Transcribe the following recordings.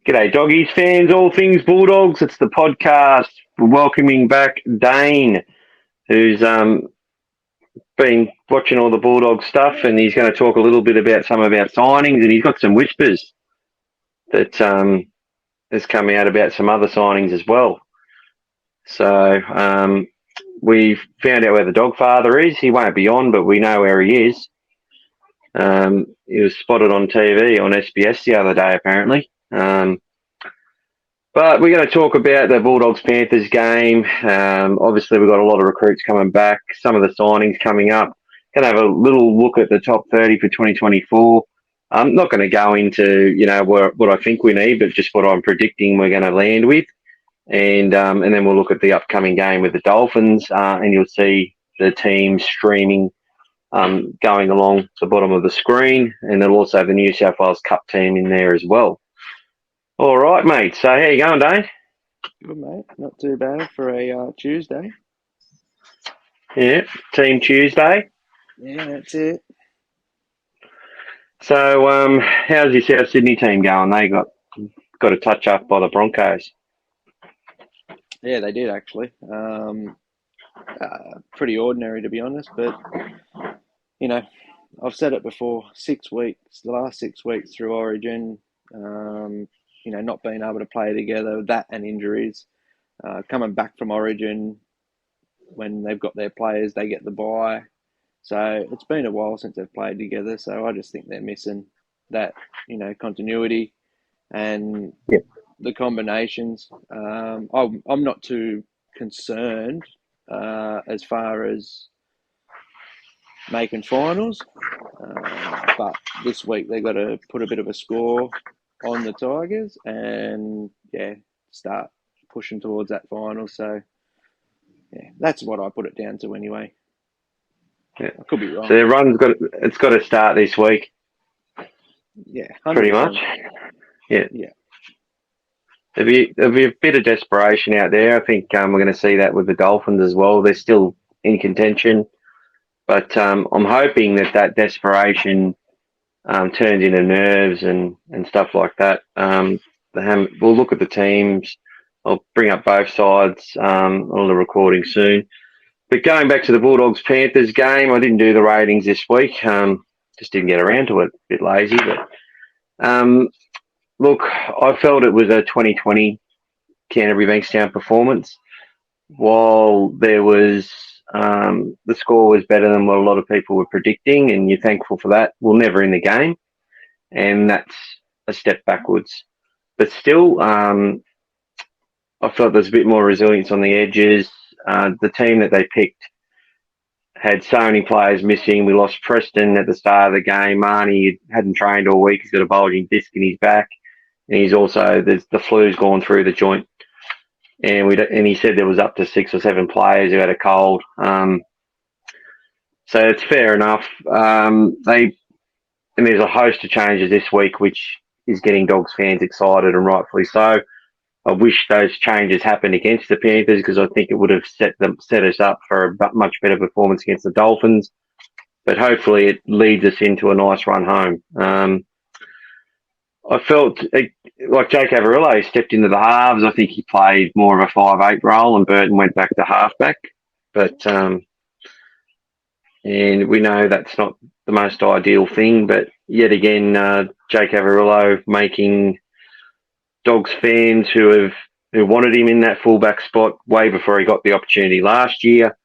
G'day, doggies fans, all things Bulldogs. It's the podcast. We're welcoming back Daine, who's been watching all the Bulldog stuff, and he's going to talk a little bit about some of our signings, and he's got some whispers that has come out about some other signings as well. So we've found out where the Dogfather is. He won't be on, but we know where he is. He was spotted on TV on SBS the other day, apparently. But we're going to talk about the Bulldogs-Panthers game. Obviously, we've got a lot of recruits coming back, some of the signings coming up. Going to have a little look at the top 30 for 2024. I'm not going to go into, what I think we need, but just what I'm predicting we're going to land with. And then we'll look at the upcoming game with the Dolphins, and you'll see the team streaming going along the bottom of the screen. And there'll also have the New South Wales Cup team in there as well. All right, mate. So how you going, Dane? Good, mate. Not too bad for a Tuesday. Yeah, Team Tuesday. Yeah, that's it. So how's your South Sydney team going? They got a touch up by the Broncos. Yeah, they did actually. Pretty ordinary, to be honest. But, I've said it before, 6 weeks, the last 6 weeks through Origin, not being able to play together, that and injuries. Coming back from Origin, when they've got their players, they get the bye. So it's been a while since they've played together. So I just think they're missing that, continuity and the combinations. I'm not too concerned as far as making finals, but this week they got to put a bit of a score on the Tigers and start pushing towards that final. So that's what I put it down to anyway. Yeah. I could be wrong. So their run's got to start this week. Yeah, 100%. Pretty much. Yeah. Yeah. There'll be a bit of desperation out there. I think we're going to see that with the Dolphins as well. They're still in contention, but I'm hoping that desperation turns into nerves and stuff like that. We'll look at the teams. I'll bring up both sides on the recording soon. But going back to the Bulldogs-Panthers game, I didn't do the ratings this week. Just didn't get around to it. A bit lazy, but look, I felt it was a 2020 Canterbury Bankstown performance. While there was the score was better than what a lot of people were predicting, and you're thankful for that. We're never in the game, and that's a step backwards. But still, I felt there's a bit more resilience on the edges. The team that they picked had so many players missing. We lost Preston at the start of the game. Marnie hadn't trained all week. He's got a bulging disc in his back. And he's also, the flu's gone through the joint. And he said there was up to 6 or 7 players who had a cold. So it's fair enough. And there's a host of changes this week, which is getting Dogs fans excited, and rightfully so. I wish those changes happened against the Panthers, because I think it would have set us up for a much better performance against the Dolphins. But hopefully it leads us into a nice run home. I felt like Jake Averillo stepped into the halves. I think he played more of a 5'8" role, and Burton went back to halfback. But and we know that's not the most ideal thing. But yet again, Jake Averillo making Dogs fans who wanted him in that fullback spot way before he got the opportunity last year,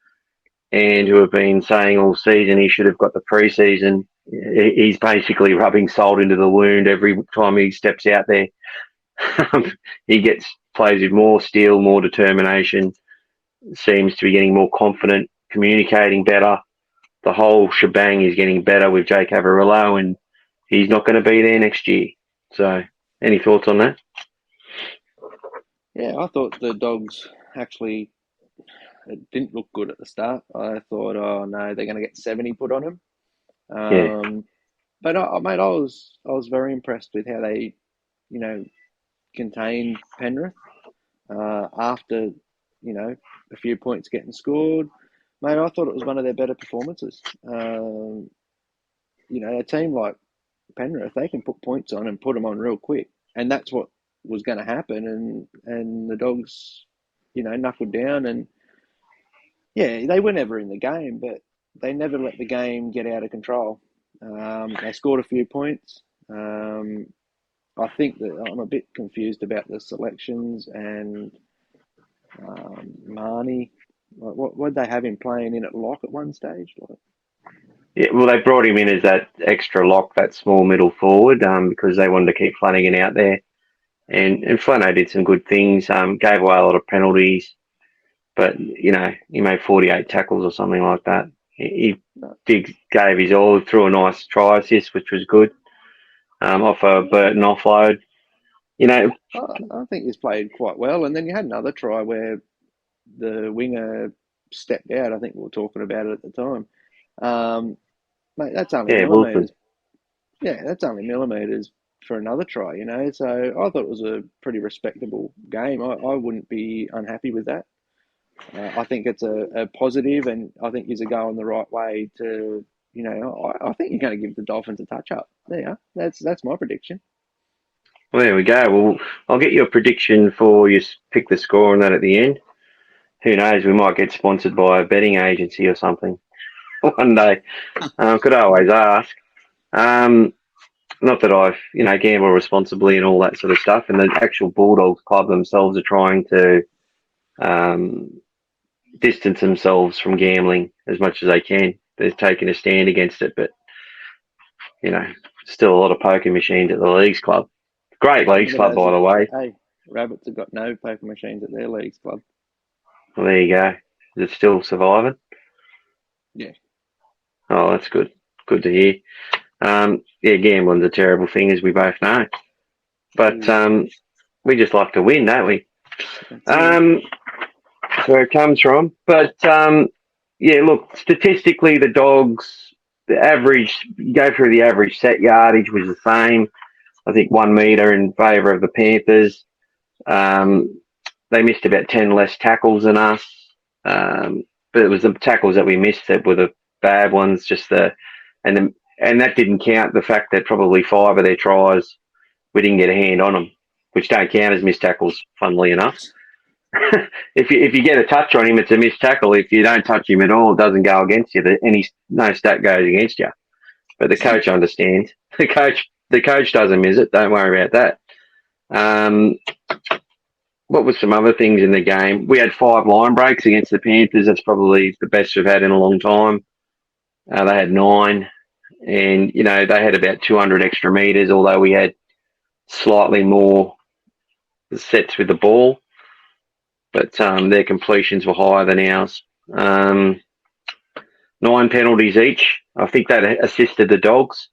and who have been saying all season he should have got the preseason. He's basically rubbing salt into the wound every time he steps out there. He plays with more steel, more determination, seems to be getting more confident, communicating better. The whole shebang is getting better with Jake Averillo, and he's not going to be there next year. So, any thoughts on that? Yeah, I thought the Dogs actually, it didn't look good at the start. I thought, oh no, they're going to get 70 put on them. But mate, I was very impressed with how they, contained Penrith after, a few points getting scored. Mate, I thought it was one of their better performances. A team like Penrith, they can put points on and put them on real quick, and that's what was going to happen, and the Dogs, knuckled down, and yeah, they were never in the game, but they never let the game get out of control. They scored a few points. I think that I'm a bit confused about the selections and Marnie. What they have him playing in at lock at one stage? Yeah, well, they brought him in as that extra lock, that small middle forward, because they wanted to keep Flanagan out there. And Flano did some good things, gave away a lot of penalties, but, he made 48 tackles or something like that. He gave his all, threw a nice try assist, which was good, off a Burton offload. I think he's played quite well. And then you had another try where the winger stepped out. I think we were talking about it at the time. Mate, that's only millimetres. Wilson. Yeah, that's only millimetres for another try, So I thought it was a pretty respectable game. I wouldn't be unhappy with that. I think it's a positive, and I think he's a go in the right way to, I think you're going to give the Dolphins a touch up. There, that's my prediction. Well, there we go. Well, I'll get you a prediction for you. Pick the score on that at the end. Who knows? We might get sponsored by a betting agency or something one day. Could always ask. Not that I've, gamble responsibly and all that sort of stuff. And the actual Bulldogs club themselves are trying to distance themselves from gambling as much as they can. They're taking a stand against it, but still a lot of poker machines at the leagues club. Great leagues club, by the way. Hey, Rabbits have got no poker machines at their leagues club. Well, there you go. Is it still surviving? Yeah. Oh, that's good. Good to hear. Gambling's a terrible thing, as we both know. But we just like to win, don't we? That's where it comes from. But, look, statistically, the Dogs, go through the average set yardage was the same. I think 1 metre in favour of the Panthers. They missed about 10 less tackles than us. But it was the tackles that we missed that were the bad ones, and that didn't count the fact that probably 5 of their tries, we didn't get a hand on them, which don't count as missed tackles, funnily enough. If you get a touch on him, it's a missed tackle. If you don't touch him at all, it doesn't go against you. No stat goes against you. But the coach understands. The coach doesn't miss it. Don't worry about that. What were some other things in the game? We had 5 line breaks against the Panthers. That's probably the best we've had in a long time. They had 9. And, they had about 200 extra metres, although we had slightly more sets with the ball. But their completions were higher than ours. 9 penalties each. I think that assisted the Dogs.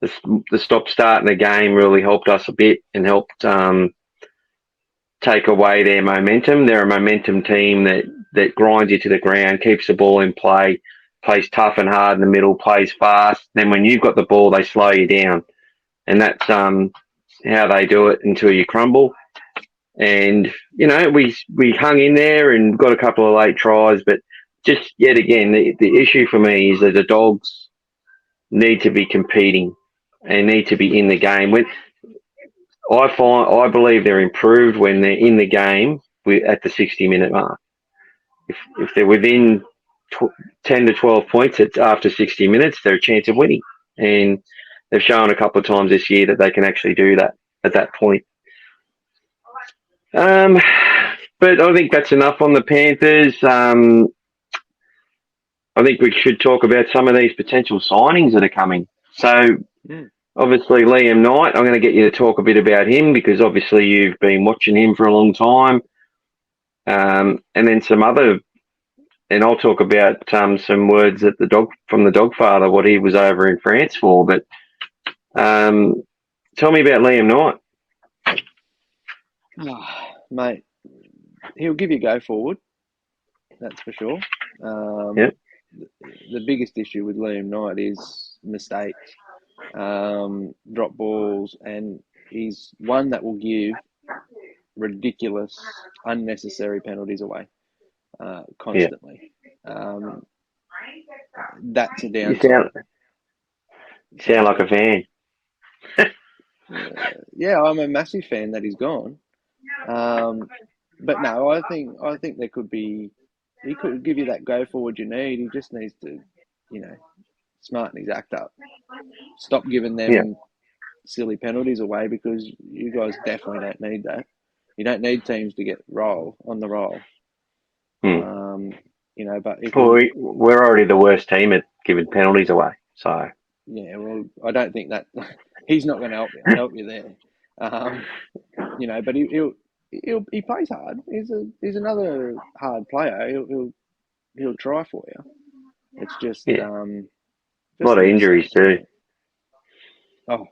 The stop-start in the game really helped us a bit and helped take away their momentum. They're a momentum team that grinds you to the ground, keeps the ball in play, plays tough and hard in the middle, plays fast. Then when you've got the ball, they slow you down. And that's how they do it until you crumble. And, we hung in there and got a couple of late tries. But just yet again, the issue for me is that the Dogs need to be competing and need to be in the game. I believe they're improved when they're in the game at the 60-minute mark. If they're within 10 to 12 points after 60 minutes, they're a chance of winning. And they've shown a couple of times this year that they can actually do that at that point. But I think that's enough on the Panthers. I think we should talk about some of these potential signings that are coming. So, obviously, Liam Knight, I'm going to get you to talk a bit about him because obviously you've been watching him for a long time. And then some other, and I'll talk about some words that from the Dogfather, what he was over in France for. But tell me about Liam Knight. Oh, mate, he'll give you a go forward. That's for sure. Yep. The biggest issue with Liam Knight is mistakes, drop balls, and he's one that will give ridiculous, unnecessary penalties away constantly. Yeah. That's a downside. You sound like a fan. Yeah, I'm a massive fan that he's gone. But no, I think there could be. He could give you that go forward you need. He just needs to, smarten his act up. Stop giving Yeah. them silly penalties away because you guys definitely don't need that. You don't need teams to get on the roll. But if Well, we're already the worst team at giving penalties away. So I don't think that he's not going to help you there. But he plays hard. He's another hard player. He'll try for you. It's just a lot of injuries too. Oh,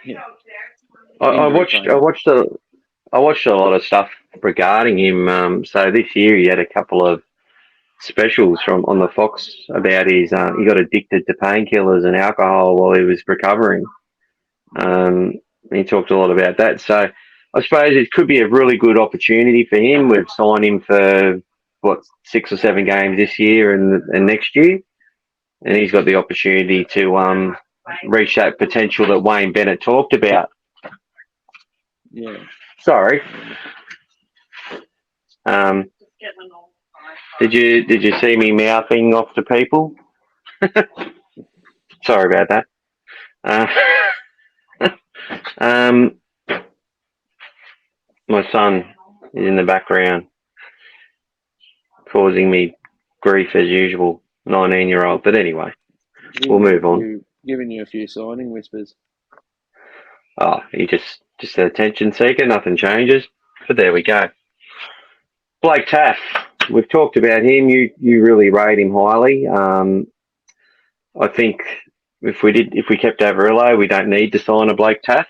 yeah. I watched a lot of stuff regarding him. So this year he had a couple of specials on the Fox about his. He got addicted to painkillers and alcohol while he was recovering. He talked a lot about that. So I suppose it could be a really good opportunity for him. We've signed him for 6 or 7 games this year and next year, and he's got the opportunity to reach that potential that Wayne Bennett talked about. Yeah. Sorry. Did you see me mouthing off to people? Sorry about that. My son is in the background, causing me grief as usual. 19-year-old, but anyway, we'll move on. Giving you a few signing whispers. Oh, he just an attention seeker. Nothing changes. But there we go. Blake Taff. We've talked about him. You really rate him highly. I think if we kept Averillo, we don't need to sign a Blake Taff.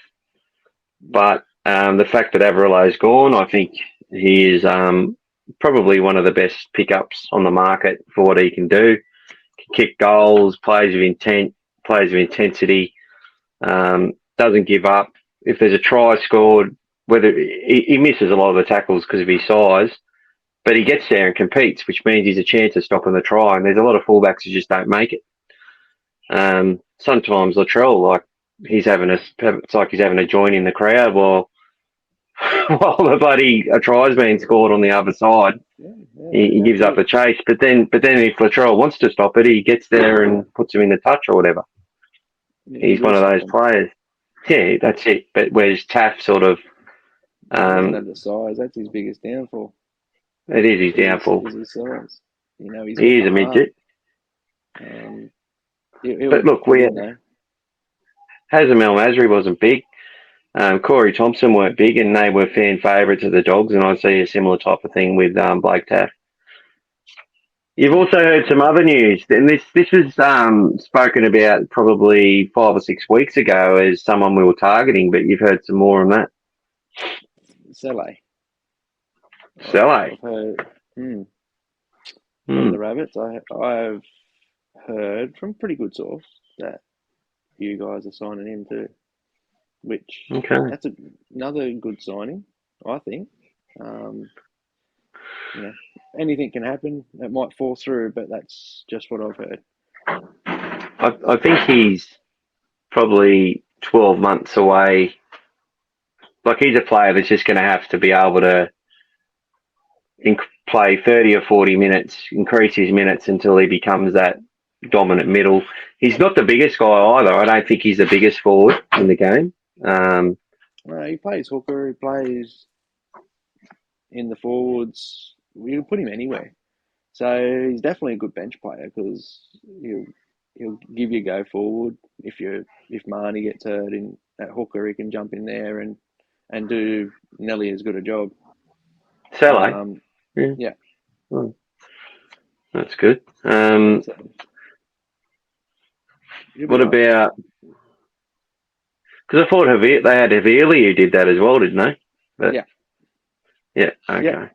But the fact that Averillo's gone, I think he is probably one of the best pickups on the market for what he can do. Can kick goals, plays with intent, plays with intensity, doesn't give up. If there's a try scored, whether he misses a lot of the tackles because of his size, but he gets there and competes, which means he's a chance of stopping the try. And there's a lot of fullbacks who just don't make it. Sometimes Latrell, it's like he's having a join in the crowd while a try's being scored on the other side. He gives up the chase. But then if Latrell wants to stop it, he gets there and puts him in the touch or whatever. Yeah, he's one of those players. Yeah, that's it. But whereas Taff sort of doesn't have the size. That's his biggest downfall. It is his downfall. Is his size. He is a midget. But look, Hazem El Masri wasn't big. Corey Thompson weren't big, and they were fan favourites of the Dogs, and I see a similar type of thing with Blake Taff. You've also heard some other news, and this was spoken about probably 5 or 6 weeks ago as someone we were targeting, but you've heard some more on that. Saleh. Saleh. From the Rabbits, I've heard from pretty good source that you guys are signing him too, which that's another good signing, I think. Anything can happen. It might fall through, but that's just what I've heard. I think he's probably 12 months away. Like, he's a player that's just going to have to be able to play 30 or 40 minutes, increase his minutes until he becomes that dominant middle. He's not the biggest guy either. I don't think he's the biggest forward in the game. He plays hooker. He plays in the forwards. You can put him anywhere. So he's definitely a good bench player because he'll give you go forward. If Marnie gets hurt in that hooker, he can jump in there and do nearly as good a job. Saleh? Yeah. Oh, that's good. What about... Because I thought they had Havili who did that as well, didn't they? But, yeah, okay. Yeah.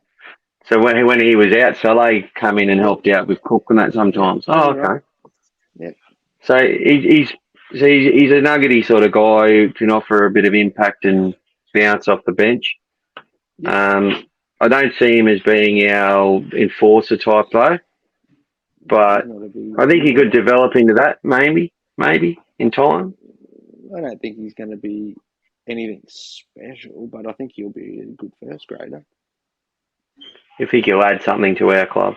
So when he was out, Saleh come in and helped out with Cook and that sometimes. Oh, okay. Right. Yeah. So he's a nuggety sort of guy who can offer a bit of impact and bounce off the bench. Yeah. I don't see him as being our enforcer type though, but I think he could develop into that maybe in time. I don't think he's going to be anything special, but I think he'll be a good first grader. You think he'll add something to our club?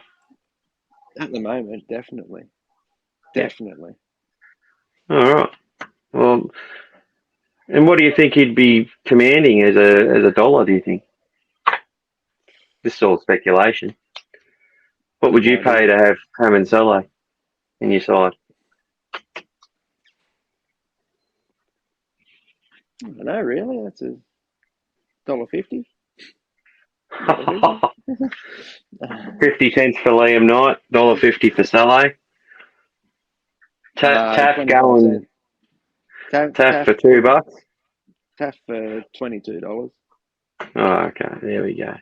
At the moment, definitely. All right. Well, and what do you think he'd be commanding as a dollar, do you think? This is all speculation. What would you pay to have Hammond Solo in your side? I don't know, really. That's $1.50. 50 cents for Liam Knight, $1.50 for Solo. Taff going. Taff for $2. Taff for $22. Oh, okay. There we go.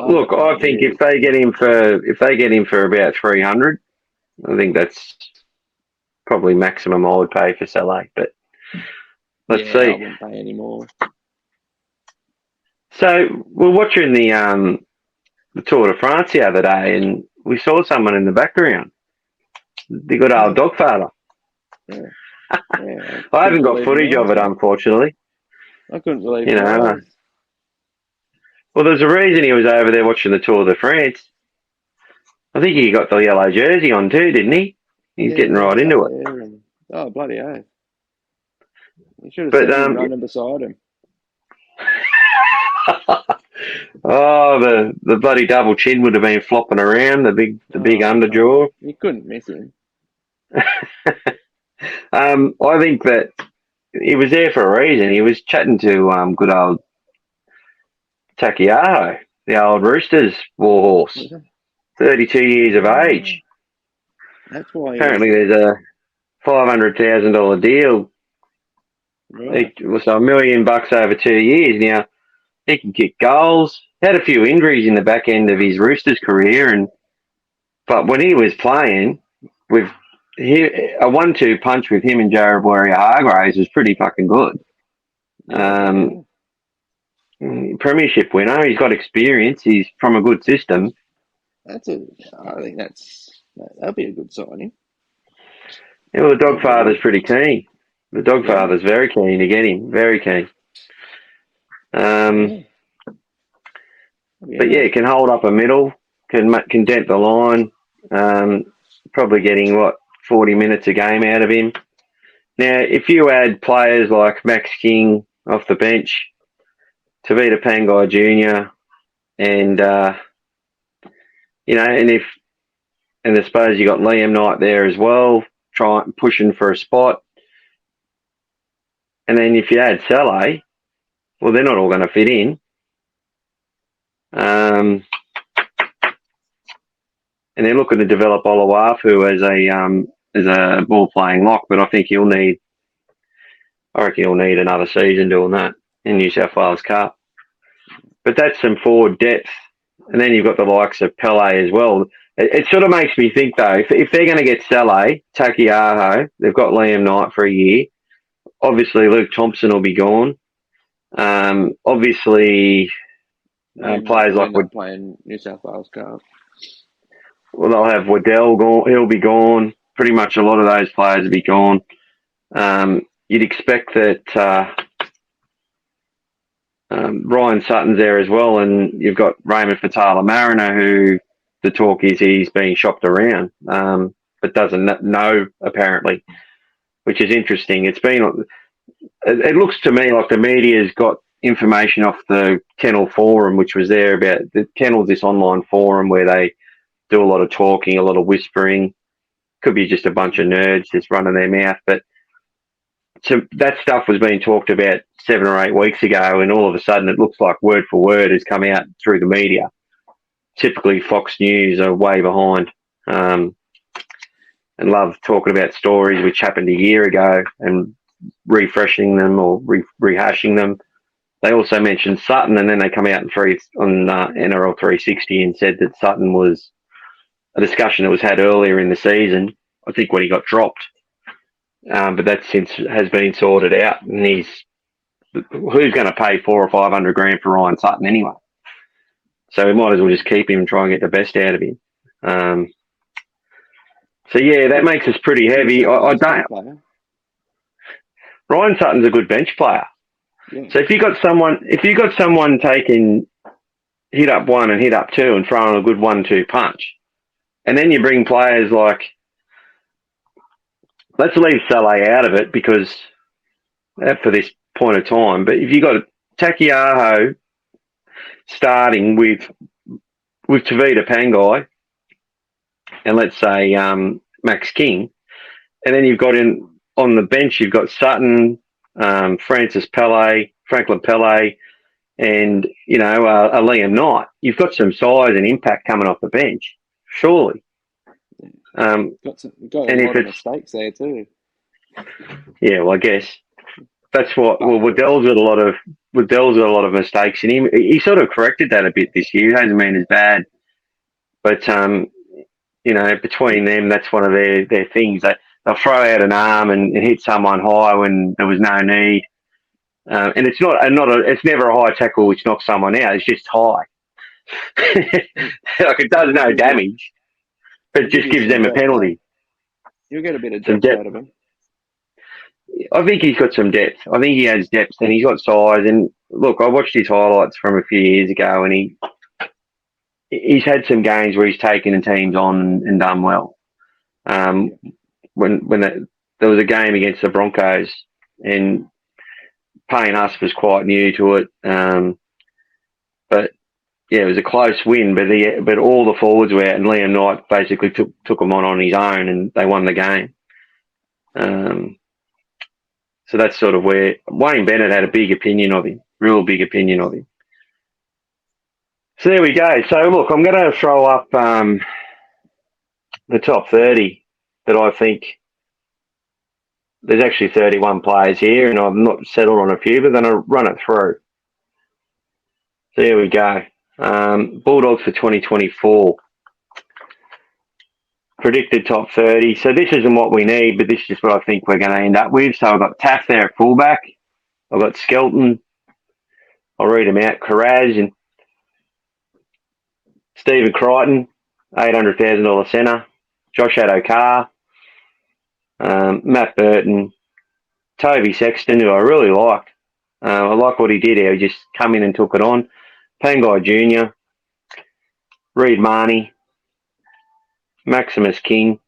Look, I think if they get him for about 300, I think that's probably maximum I would pay for Solo. But let's see. I wouldn't pay any more. So we're watching the Tour de France the other day, and we saw someone in the background. The good old Dogfather. Yeah. I haven't got footage of it, unfortunately. I couldn't believe it. Well, there's a reason he was over there watching the Tour de France. I think he got the yellow jersey on too, didn't he? He's getting right into it. Oh, bloody hell. You should have seen him running beside him. Oh, the bloody double chin would have been flopping around, the big underjaw. You couldn't miss him. I think that he was there for a reason. He was chatting to good old Takiaho, the old Roosters warhorse, 32 years of age. That's why. Apparently, there's a $500,000 deal. Right. It was $1 million over 2 years. Now he can kick goals. Had a few injuries in the back end of his Roosters career, but when he was playing with a 1-2 punch with him and Jared Warrior-Hargraves was pretty fucking good. Premiership winner. He's got experience. He's from a good system. I think that'll be a good signing. Yeah, well, the Dogfather's pretty keen. The Dogfather's very keen to get him. Very keen. But yeah, can hold up a middle. Can dent the line. Probably getting 40 minutes a game out of him. Now, if you add players like Max King off the bench, Tavita Pangai Jr., and I suppose you got Liam Knight there as well, pushing for a spot. And then if you add Saleh, well, they're not all going to fit in. And they're looking to develop Olawafu as a ball playing lock, but I reckon he'll need another season doing that in New South Wales Cup. But that's some forward depth. And then you've got the likes of Pele as well. It sort of makes me think, though, if they're going to get Saleh, Takiaho, they've got Liam Knight for a year. Obviously, Luke Thompson will be gone. Obviously, players like playing New South Wales Cup. Well, they'll have Waddell gone. He'll be gone. Pretty much a lot of those players will be gone. You'd expect that Ryan Sutton's there as well, and you've got Raymond Fatala Mariner, who the talk is he's being shopped around, but doesn't know apparently, which is interesting. It looks to me like the media's got information off the Kennel Forum, which was there about the Kennel's this online forum where they do a lot of talking, a lot of whispering. Could be just a bunch of nerds just running their mouth, but so that stuff was being talked about 7 or 8 weeks ago, and all of a sudden it looks like word for word has come out through the media. Typically, Fox News are way behind and love talking about stories which happened a year ago and refreshing them or rehashing them. They also mentioned Sutton, and then they come out on NRL 360 and said that Sutton was a discussion that was had earlier in the season, I think when he got dropped. But that since has been sorted out, and who's going to pay $400,000 or $500,000 for Ryan Sutton anyway? So we might as well just keep him and try and get the best out of him. So yeah, that makes us pretty heavy. I don't. Ryan Sutton's a good bench player. Yeah. So if you got someone taking hit up 1 and hit up 2 and throwing a good 1-2 punch, and then you bring players like, let's leave Saleh out of it because for this point of time. But if you got Takiaho starting with Tavita Pangai and let's say Max King, and then you've got on the bench you've got Sutton, Francis Pele, Franklin Pele, and a Liam Knight. You've got some size and impact coming off the bench, surely. Got a lot of mistakes there too. Yeah, well, I guess that's what. Well, Waddell's got a lot of mistakes, and he sort of corrected that a bit this year. It hasn't been as bad, but between them, that's one of their things. They'll throw out an arm and hit someone high when there was no need, and it's never a high tackle which knocks someone out. It's just high, like it does no damage, but it just gives them a penalty. You'll get a bit of depth out of him. I think he's got some depth. I think he has depth and he's got size. And look, I watched his highlights from a few years ago, and he's had some games where he's taken teams on and done well. When there was a game against the Broncos, and Payne us was quite new to it, but yeah, it was a close win. But all the forwards were out, and Liam Knight basically took him on his own, and they won the game. So that's sort of where Wayne Bennett had a big opinion of him, real big opinion of him. So there we go. So look, I'm going to throw up the top 30 that I think there's actually 31 players here, and I've not settled on a few, but then I'll run it through. So here we go. Bulldogs for 2024. Predicted top 30. So this isn't what we need, but this is what I think we're going to end up with. So I've got Taff there at fullback. I've got Skelton. I'll read them out. Carraz and Stephen Crichton, $800,000 centre. Josh Adokar. Matt Burton. Toby Sexton, who I really liked. I like what he did here. He just come in and took it on. Pangai Jr. Reid Marnie. Maximus King.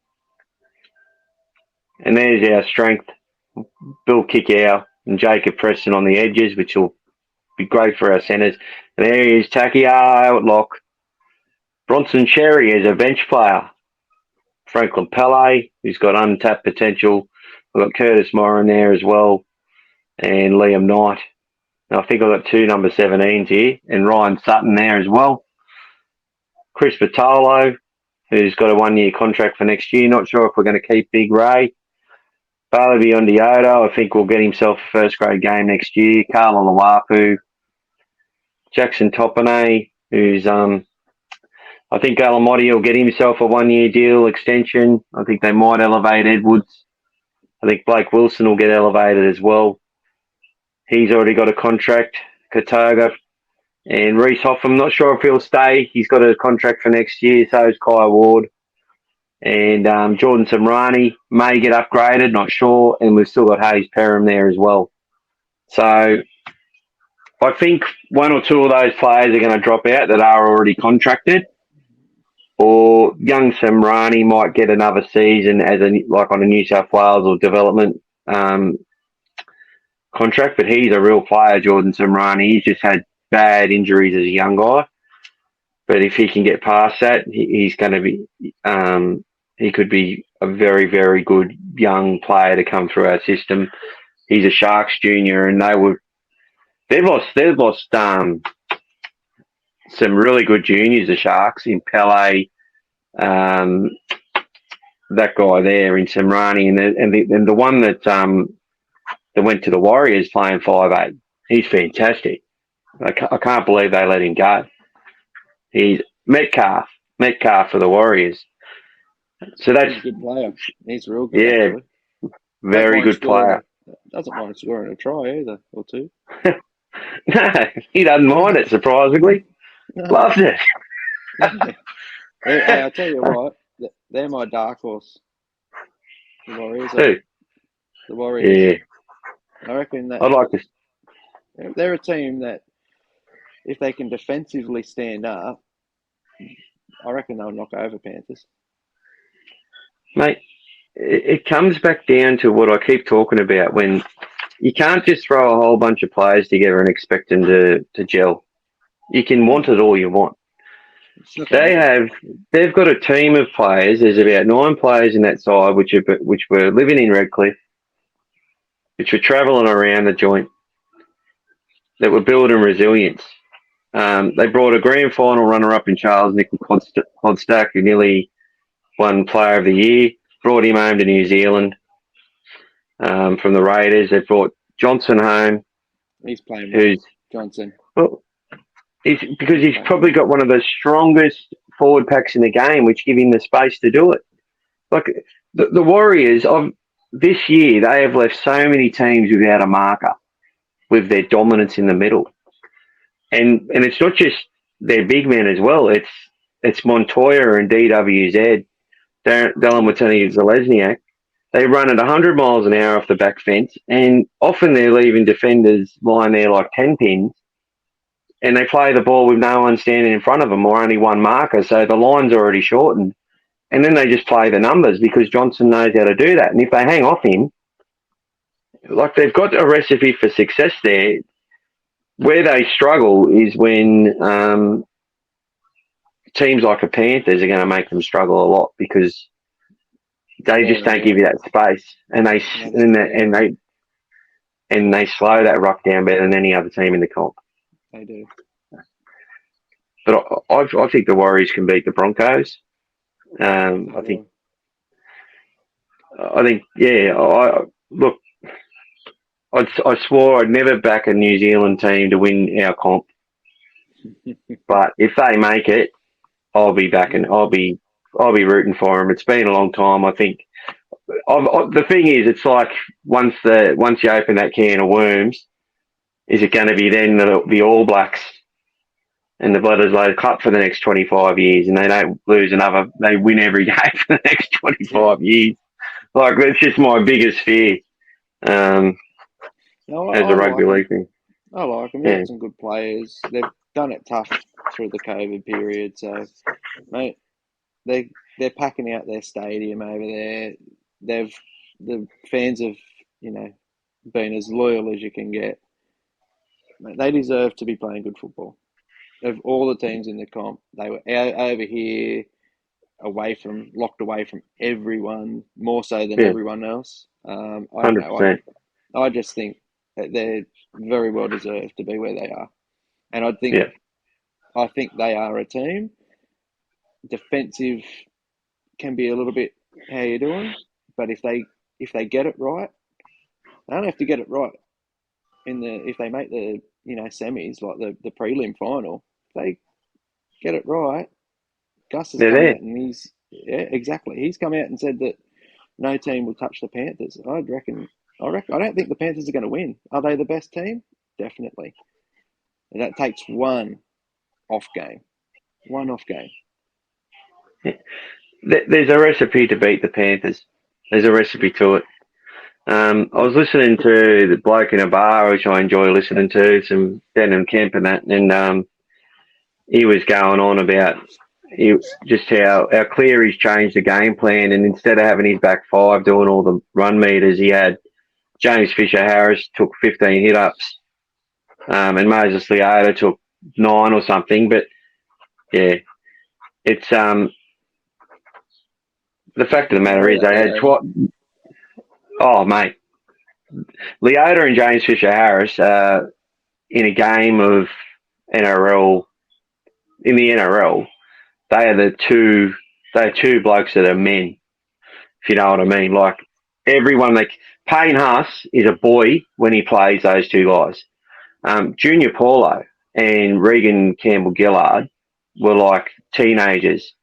And there's our strength. Bill Kickow and Jacob Preston on the edges, which will be great for our centres. And there he is, Takiaho at lock. Bronson Cherry is a bench player. Franklin Pele, who's got untapped potential. We've got Curtis Moran there as well. And Liam Knight. And I think I've got 2 number 17s here. And Ryan Sutton there as well. Chris Vitolo, who's got a 1-year contract for next year. Not sure if we're going to keep Big Ray. Bailey Biondi-Odo, I think will get himself a first-grade game next year. Carla Lawapu. Jackson Topane, who's, I think Alamotti will get himself a 1-year deal extension. I think they might elevate Edwards. I think Blake Wilson will get elevated as well. He's already got a contract. Katoga. And Reece Hoffman, not sure if he'll stay. He's got a contract for next year, so is Kai Ward. And Jordan Samrani may get upgraded, not sure. And we've still got Hayes Perham there as well. So I think 1 or 2 of those players are going to drop out that are already contracted. Or young Samrani might get another season as like on a New South Wales or development contract. But he's a real player, Jordan Samrani. He's just had bad injuries as a young guy, but if he can get past that, he's going to be he could be a very, very good young player to come through our system. He's a Sharks junior, and they've lost some really good juniors, the Sharks, in Pele, that guy there in Samrani, and the one that went to the Warriors playing 5'8", he's fantastic. I can't believe they let him go. He's Metcalf for the Warriors. So that's He's a good player. He's real good. Yeah, actually. Very good player. Doesn't mind scoring a try either, or 2. No, he doesn't mind it, surprisingly. No. Loves it. I'll tell you what, they're my dark horse. The Warriors. Who? The Warriors. I reckon that I'd like to. they're a team that if they can defensively stand up, I reckon they'll knock over Panthers. Mate, it comes back down to what I keep talking about, when you can't just throw a whole bunch of players together and expect them to gel. You can want it all you want. They've got a team of players. There's about 9 players in that side which were living in Redcliffe, which were travelling around the joint, that were building resilience. They brought a grand final runner-up in Charles Clodstack, who nearly won Player of the Year. Brought him home to New Zealand from the Raiders. They brought Johnson home. He's playing well, Johnson. Well, because he's probably got one of the strongest forward packs in the game, which give him the space to do it. Like the Warriors of this year, they have left so many teams without a marker with their dominance in the middle, and it's not just their big men as well. It's Montoya and DWZ, Dylan Watene-Zelezniak. They run at 100 miles an hour off the back fence, and often they're leaving defenders lying there like 10 pins, and they play the ball with no one standing in front of them or only one marker, so the line's already shortened. And then they just play the numbers because Johnson knows how to do that. And if they hang off him, like, they've got a recipe for success there. Where they struggle is when teams like the Panthers are going to make them struggle a lot, because they just don't give you that space, and they slow that rock down better than any other team in the comp. They do. But I think the Warriors can beat the Broncos. I think, look, I swore I'd never back a New Zealand team to win our comp, but if they make it, I'll be backing. I'll be rooting for them. It's been a long time. I think. The thing is, it's like once you open that can of worms, is it going to be then the All Blacks and the Bledisloe Cup for the next 25 years, and they don't lose another? They win every game for the next 25 years. Like, that's just my biggest fear. As a rugby league thing. I like them. They've got some good players. They've done it tough through the COVID period. So, mate, they're packing out their stadium over there. The fans have, been as loyal as you can get. Mate, they deserve to be playing good football. Of all the teams in the comp, they were over here, locked away from everyone, more so than everyone else. 100%. I just think that they're very well deserved to be where they are, and I think they are a team. Defensive can be a little bit how you doing, but if they get it right, they don't have to get it right if they make the semis, like the prelim final. If they get it right, Gus has come out and he's come out and said that no team will touch the Panthers. I don't think the Panthers are going to win. Are they the best team? Definitely. And that takes one off game. There's a recipe to beat the Panthers. There's a recipe to it. I was listening to the bloke in a bar, which I enjoy listening to, some down in camp and that, and he was going on about just how Cleary's changed the game plan, and instead of having his back five doing all the run meters, he had James Fisher-Harris took 15 hit-ups, and Moses Leota took 9 or something. But, yeah, it's the fact of the matter is they had oh, mate. Leota and James Fisher-Harris in a game of NRL, in the NRL, they are two blokes that are men, if you know what I mean. Like, everyone, Payne Haas is a boy when he plays those two guys. Junior Paulo and Regan Campbell-Gillard were like teenagers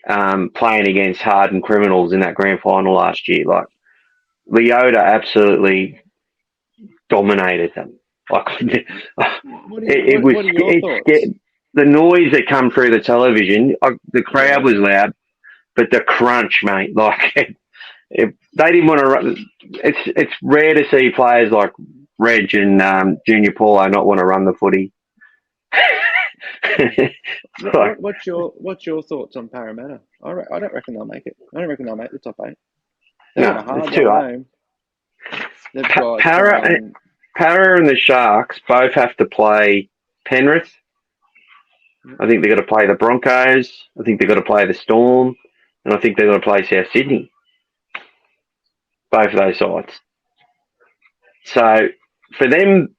playing against hardened criminals in that grand final last year. Like, Leota absolutely dominated them. Like, what are your thoughts? The noise that come through the television, the crowd was loud, but the crunch, mate, like if they didn't want to run, it's rare to see players like Reg and Junior Paulo not want to run the footy. Like, What's your thoughts on Parramatta? I don't reckon they'll make it. I don't reckon they'll make the top 8. They've got a hard it's too one hard. home. They've got Para and the Sharks both have to play Penrith. I think they've got to play the Broncos. I think they've got to play the Storm. And I think they've got to play South Sydney. Both of those sides. So for them,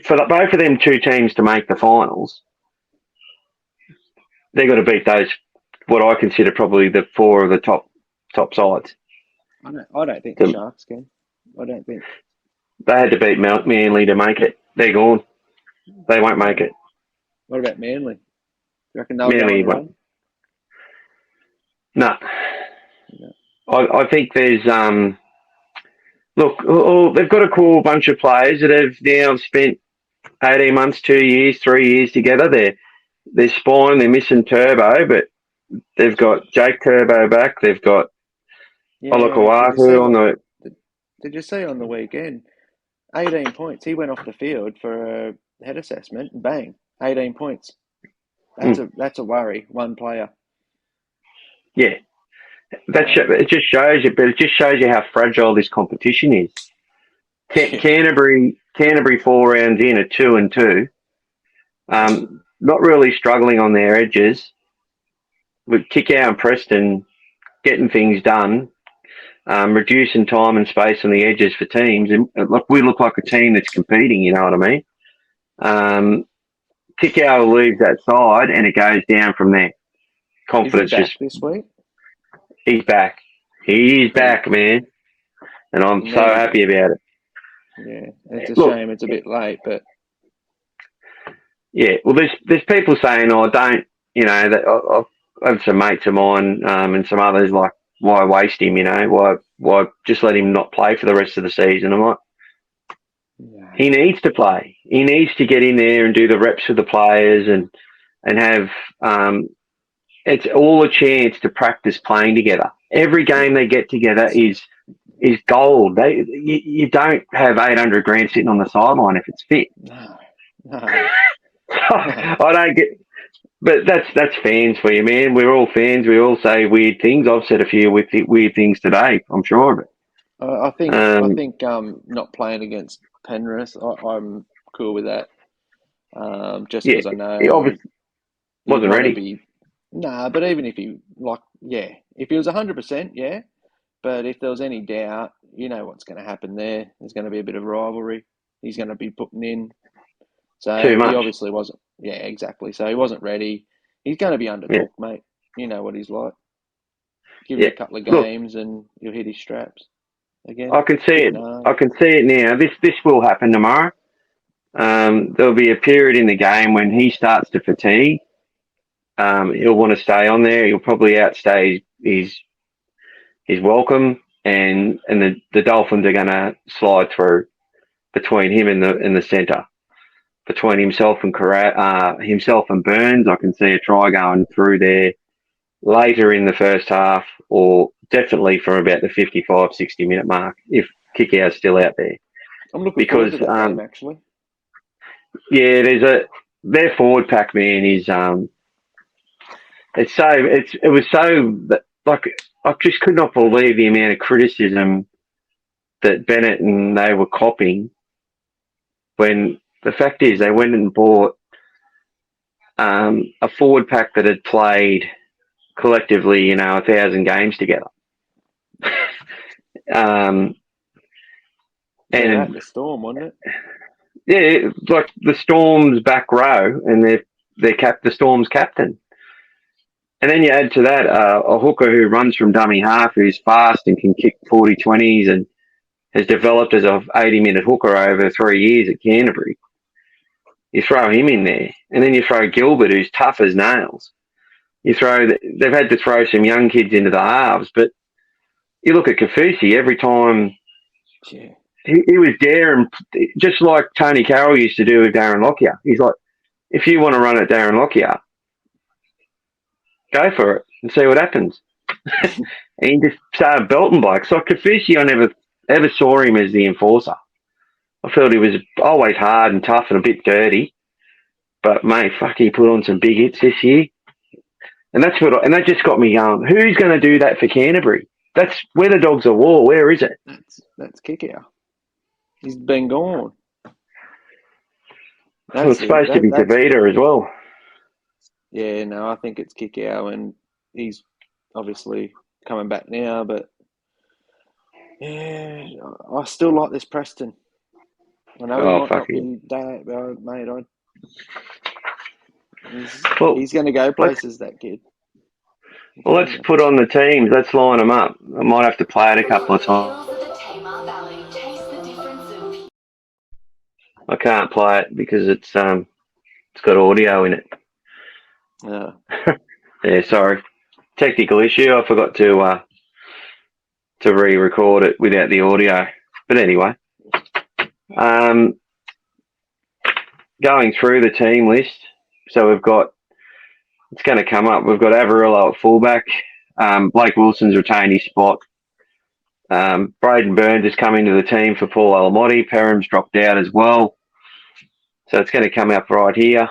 for both of them two teams to make the finals, they've got to beat those, what I consider probably the 4 of the top sides. I don't think the Sharks can. I don't think. They had to beat Manly to make it. They're gone. They won't make it. What about Manly? You reckon they'll Manly go on won't. No. I think there's look, they've got a cool bunch of players that have now spent 18 months, 2 years, 3 years together. They're spine, they're missing Turbo, but they've got Jake Turbo back. They've got Olakuahu on the. Did you see on the weekend? 18 points. He went off the field for a head assessment and bang, 18 points. That's a worry. One player. Yeah, it just shows you, but it just shows you how fragile this competition is. Canterbury 4 rounds in at 2-2. Not really struggling on their edges. With Kickout and Preston getting things done, reducing time and space on the edges for teams. And look, we look like a team that's competing, you know what I mean? Kickout leaves that side and it goes down from there. Confidence Is he back this week? He's back. He's back, man. And I'm so happy about it. Yeah, it's a shame it's a bit late, but yeah. Well, there's people saying, "Oh, don't," you know. That I have some mates of mine and some others like, "Why waste him? You know, why just let him not play for the rest of the season?" I'm like, he needs to play. He needs to get in there and do the reps with the players and have. It's all a chance to practice playing together. Every game they get together is gold. You don't have 800 grand sitting on the sideline if it's fit. No. I don't get, but that's fans for you, man. We're all fans. We all say weird things. I've said a few weird things today. I'm sure of it. I think not playing against Penrith, I'm cool with that. Just because I know he obviously wasn't ready. But even if he if he was 100%, But if there was any doubt, you know what's going to happen there. There's going to be a bit of rivalry. He's going to be putting in. So he obviously wasn't. Yeah, exactly. So he wasn't ready. He's going to be undercooked, mate. You know what he's like. Give him a couple of games and you'll hit his straps again. I can see it. I can see it now. This will happen tomorrow. There'll be a period in the game when he starts to fatigue. He'll want to stay on there. He'll probably outstay his welcome, and the Dolphins are going to slide through between him and the centre. Between himself and Burns, I can see a try going through there later in the first half, or definitely from about the 55, 60-minute mark, if Kickout's still out there. I'm looking forward to that game, actually. Yeah, their forward pack, man, is it was so like I just could not believe the amount of criticism that Bennett and they were copying, when the fact is they went and bought a forward pack that had played collectively, 1,000 games together. And the Storm, wasn't it? Yeah, like the Storm's back row, and the Storm's captain. And then you add to that a hooker who runs from dummy half, who's fast and can kick 40-20s and has developed as a 80-minute hooker over 3 years at Canterbury. You throw him in there, and then you throw Gilbert, who's tough as nails. They've had to throw some young kids into the halves, but you look at Kafusi every time. Yeah. He was daring, just like Tony Carroll used to do with Darren Lockyer. He's like, if you want to run at Darren Lockyer, go for it and see what happens. and he just started belting blokes. Like Kafusi, I never ever saw him as the enforcer. I felt he was always hard and tough and a bit dirty. But mate, fuck, he put on some big hits this year, and that just got me going. Who's going to do that for Canterbury? That's where the Dogs are war. Where is it? That's Kickout. He's been gone. Well, it's supposed to be Davida as well. Yeah, no, I think it's Kickout, and he's obviously coming back now. But yeah, I still like this Preston. I know he might not be that, mate. He's going to go places, that kid. Well, let's put on the teams. Let's line them up. I might have to play it a couple of times. I can't play it because it's got audio in it. Yeah. Yeah, sorry. Technical issue. I forgot to re-record it without the audio. But anyway, going through the team list. So it's going to come up. We've got Averillo at fullback. Blake Wilson's retained his spot. Braden Burns is coming to the team for Paul Alamotti. Perham's dropped out as well. So it's going to come up right here.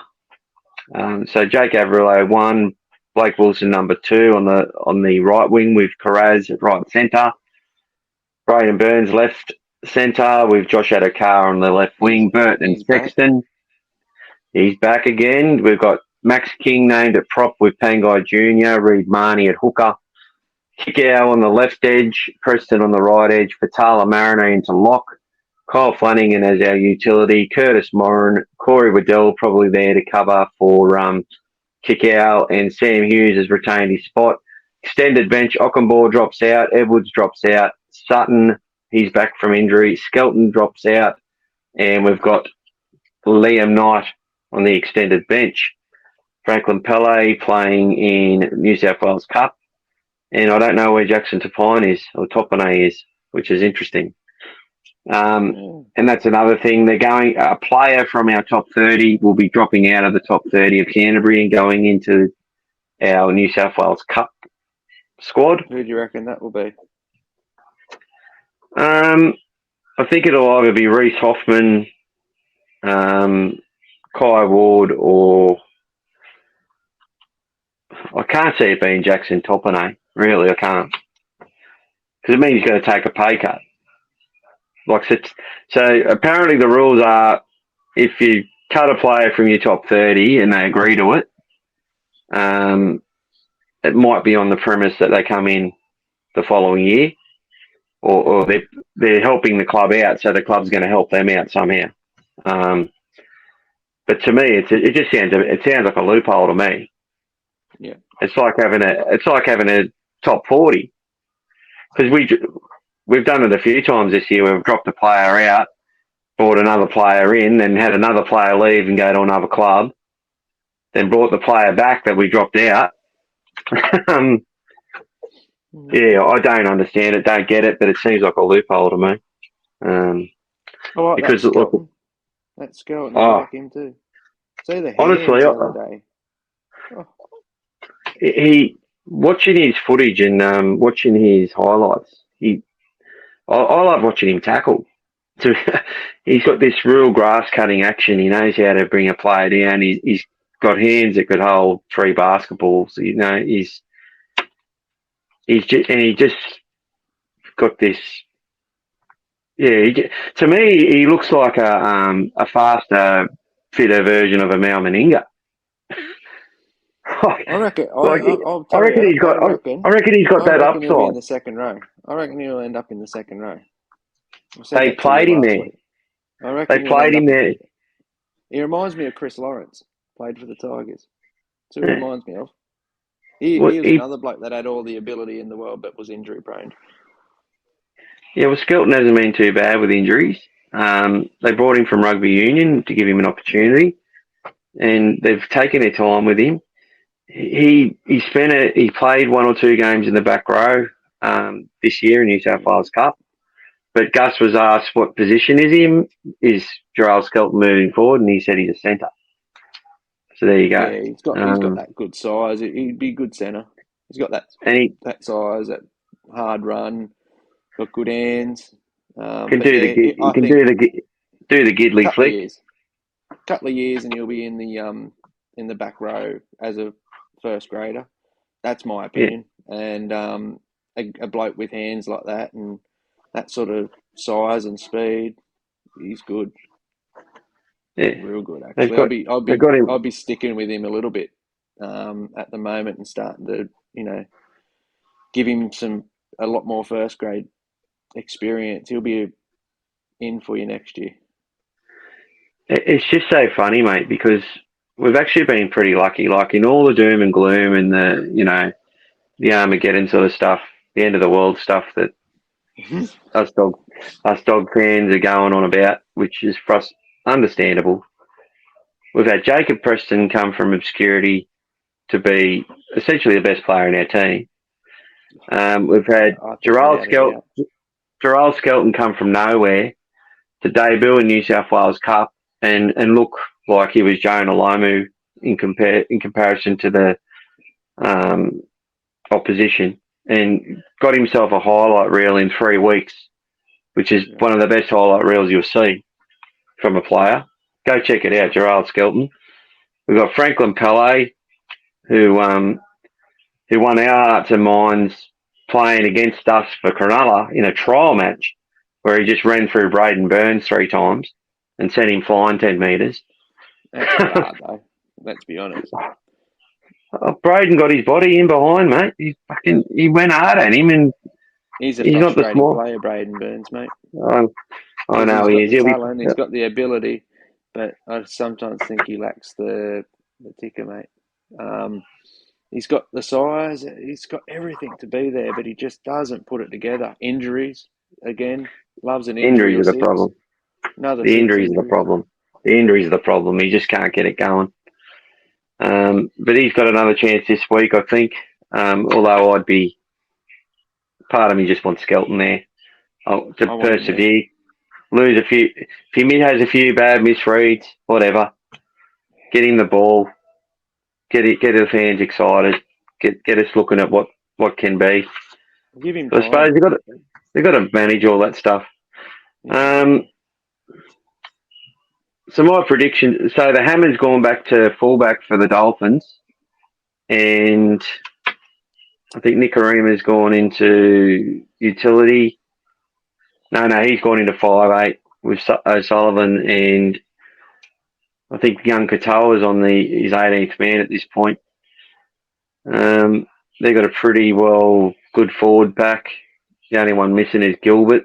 So Jake Averillo 1, Blake Wilson number 2 on the right wing with Carraz at right centre. Braden Burns left centre with Josh Adokar on the left wing. Burton and Sexton. He's back again. We've got Max King named at prop with Pangai Jr., Reid Marnie at hooker. Kikau on the left edge, Preston on the right edge, Fatala Mariner into lock, Kyle Flanagan as our utility, Curtis Moran, Corey Waddell probably there to cover for Kikau, and Sam Hughes has retained his spot. Extended bench, Ockenbaugh drops out, Edwards drops out, Sutton, he's back from injury, Skelton drops out, and we've got Liam Knight on the extended bench. Franklin Pele playing in New South Wales Cup. And I don't know where Jackson Topine is, or Topine is, which is interesting. And that's another thing. They're going, a player from our top 30 will be dropping out of the top 30 of Canterbury and going into our New South Wales Cup squad. Who do you reckon that will be? I think it'll either be Reece Hoffman, Kai Ward, or I can't see it being Jackson Topine. Really, I can't. Because it means he's going to take a pay cut. So apparently the rules are if you cut a player from your top 30 and they agree to it, it might be on the premise that they come in the following year, or they're helping the club out, so the club's going to help them out somehow. But to me, it sounds like a loophole to me. Yeah, it's like having a top 40, because we've done it a few times this year. We've dropped a player out, brought another player in, then had another player leave and go to another club, then brought the player back that we dropped out. Yeah, I don't understand it, don't get it, but it seems like a loophole to me. Because that Skelton, I like him too. See the hands honestly, the other day. He watching his footage and watching his highlights. I love watching him tackle. So he's got this real grass cutting action. He knows how to bring a player down. He's got hands that could hold 3 basketballs. You know, he's just got this. Yeah, to me, he looks like a faster, fitter version of a Mal Meninga. I reckon. I reckon he's got that upside. He'll be in the second row. I reckon he'll end up in the second row. They played him there. I reckon they played him there. He reminds me of Chris Lawrence. Played for the Tigers. That's who he reminds me of. He was another bloke that had all the ability in the world, but was injury prone. Yeah, well, Skelton hasn't been too bad with injuries. They brought him from rugby union to give him an opportunity, and they've taken their time with him. He played 1 or 2 games in the back row this year in New South Wales Cup. But Gus was asked what position is Jarrell Skelton moving forward, and he said he's a centre. So there you go. Yeah, he's got that good size. He'd be a good centre. He's got and that size, that hard run, got good hands. can But do yeah, he I can think do the Gidley flick. couple of years, and he'll be in the back row as a first grader. That's my Yeah, opinion. And a bloke with hands like that and that sort of size and speed, he's good, yeah. real good They've actually. got they've got him. I'll be sticking with him a little bit at the moment and starting to give him a lot more first grade experience. He'll be in for you next year. It's just so funny, mate, because we've actually been pretty lucky. Like in all the doom and gloom and the Armageddon sort of stuff, the end of the world stuff that us dog fans are going on about, which is for us understandable. We've had Jacob Preston come from obscurity to be essentially the best player in our team. We've had I think without a doubt. Gerald Skelton come from nowhere to debut in New South Wales Cup and look like he was Jonah Lomu in comparison to the um, opposition, and got himself a highlight reel in 3 weeks, which is one of the best highlight reels you'll see from a player. Go check it out, Gerald Skelton. We've got Franklin Pele, who won our hearts and minds playing against us for Cronulla in a trial match where he just ran through Braden Burns 3 times and sent him flying 10 metres. That's a bit hard though. Let's be honest. Braden got his body in behind, mate. He went hard at him, and He's a he's not the frustrating small. player, Braden Burns, mate. I Because know he's he got is. the He'll be. talent, he's got the ability, but I sometimes think he lacks the ticker, mate. He's got the size, he's got everything to be there, but he just doesn't put it together. Injuries, again, loves an injury Injuries or are the six. problem. Another The 6 injuries are the injuries. problem. The injuries are the problem. He just can't get it going. But he's got another chance this week, I think. Although part of me just wants Skelton there to I want him there. persevere. Lose a few. If he has a few bad misreads, whatever, get him the ball. Get the fans excited. Get us looking at what can be. Give him So I suppose time. they've got to manage all that stuff. Yeah. So my prediction. So the Hammer's gone back to fullback for the Dolphins, and I think Nicarima's gone into utility. No, he's gone into 5'8" with O'Sullivan, and I think young Katoa's on his 18th man at this point. They've got a pretty good forward pack. The only one missing is Gilbert.